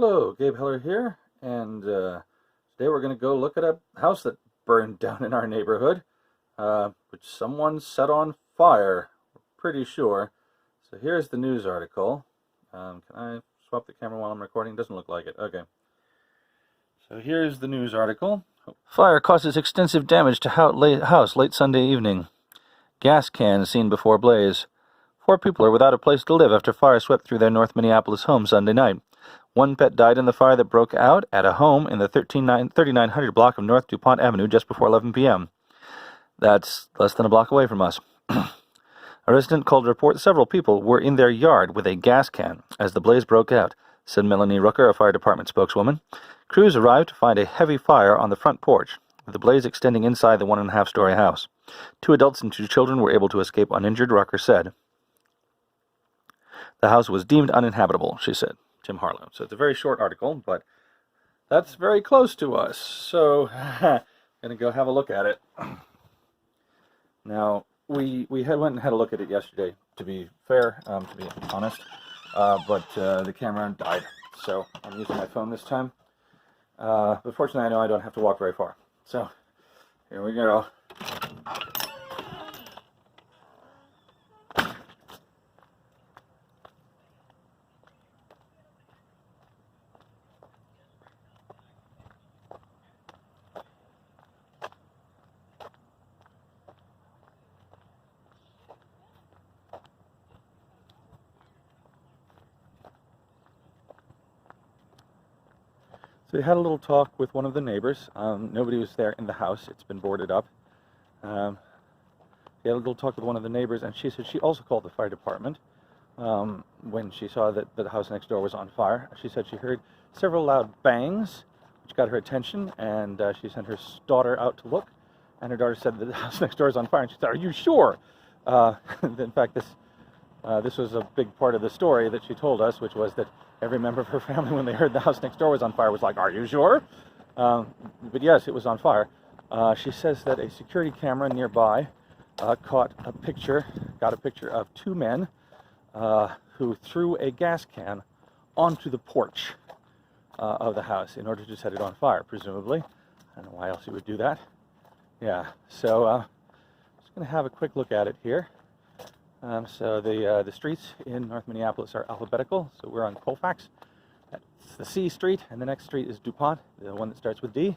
Hello, Gabe Heller here, and today we're going to go look at a house that burned down in our neighborhood, which someone set on fire, we're pretty sure. So here's the news article. Can I swap the camera while I'm recording? Doesn't look like it. Okay. So here's the news article. Fire causes extensive damage to house late Sunday evening. Gas can seen before blaze. 4 people are without a place to live after fire swept through their North Minneapolis home Sunday night. 1 pet died in the fire that broke out at a home in the 3900 block of North DuPont Avenue just before 11 p.m. That's less than a block away from us. A resident called to report several people were in their yard with a gas can as the blaze broke out, said Melanie Rooker, a fire department spokeswoman. Crews arrived to find a heavy fire on the front porch, with the blaze extending inside the 1.5-story house. 2 adults and 2 children were able to escape uninjured, Rooker said. The house was deemed uninhabitable, she said. Tim Harlow. So it's a very short article, but that's very close to us. So I'm going to go have a look at it. Now, we went and had a look at it yesterday, to be fair, to be honest, but the camera died. So I'm using my phone this time. But fortunately, I know I don't have to walk very far. So here we go. So we had a little talk with one of the neighbors. Nobody was there in the house. It's been boarded up. We had a little talk with one of the neighbors, and she said she also called the fire department when she saw that the house next door was on fire. She said she heard several loud bangs, which got her attention, and she sent her daughter out to look. And her daughter said that the house next door is on fire, and she said, "Are you sure?" In fact, this was a big part of the story that she told us, which was that every member of her family, when they heard the house next door was on fire, was like, "Are you sure?" But yes, it was on fire. She says that a security camera nearby got a picture of 2 men who threw a gas can onto the porch of the house in order to set it on fire, presumably. I don't know why else you would do that. Yeah, so just going to have a quick look at it here. So the streets in North Minneapolis are alphabetical. So we're on Colfax. That's the C street, and the next street is DuPont, the one that starts with D.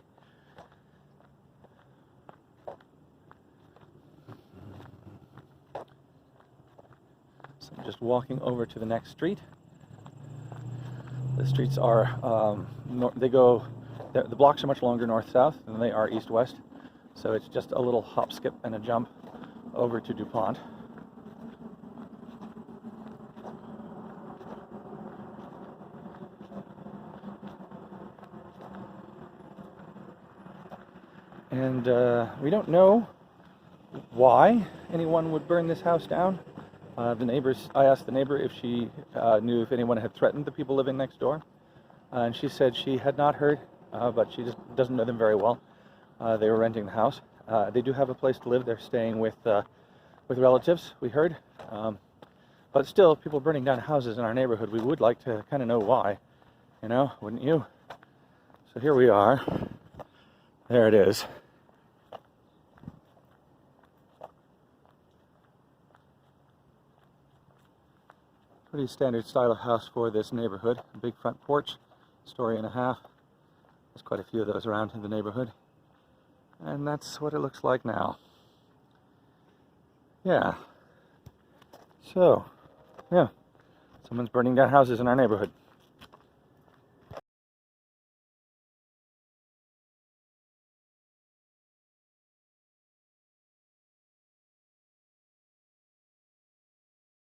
So I'm just walking over to the next street. The streets are the blocks are much longer north-south than they are east-west. So it's just a little hop, skip, and a jump over to DuPont. And we don't know why anyone would burn this house down. I asked the neighbor if she knew if anyone had threatened the people living next door. And she said she had not heard, but she just doesn't know them very well. They were renting the house. They do have a place to live. They're staying with relatives, we heard. But still, people burning down houses in our neighborhood, we would like to kind of know why. You know, wouldn't you? So here we are. There it is. Pretty standard style of house for this neighborhood. A big front porch, 1.5 stories. There's quite a few of those around in the neighborhood. And that's what it looks like now. Yeah. So, yeah. Someone's burning down houses in our neighborhood.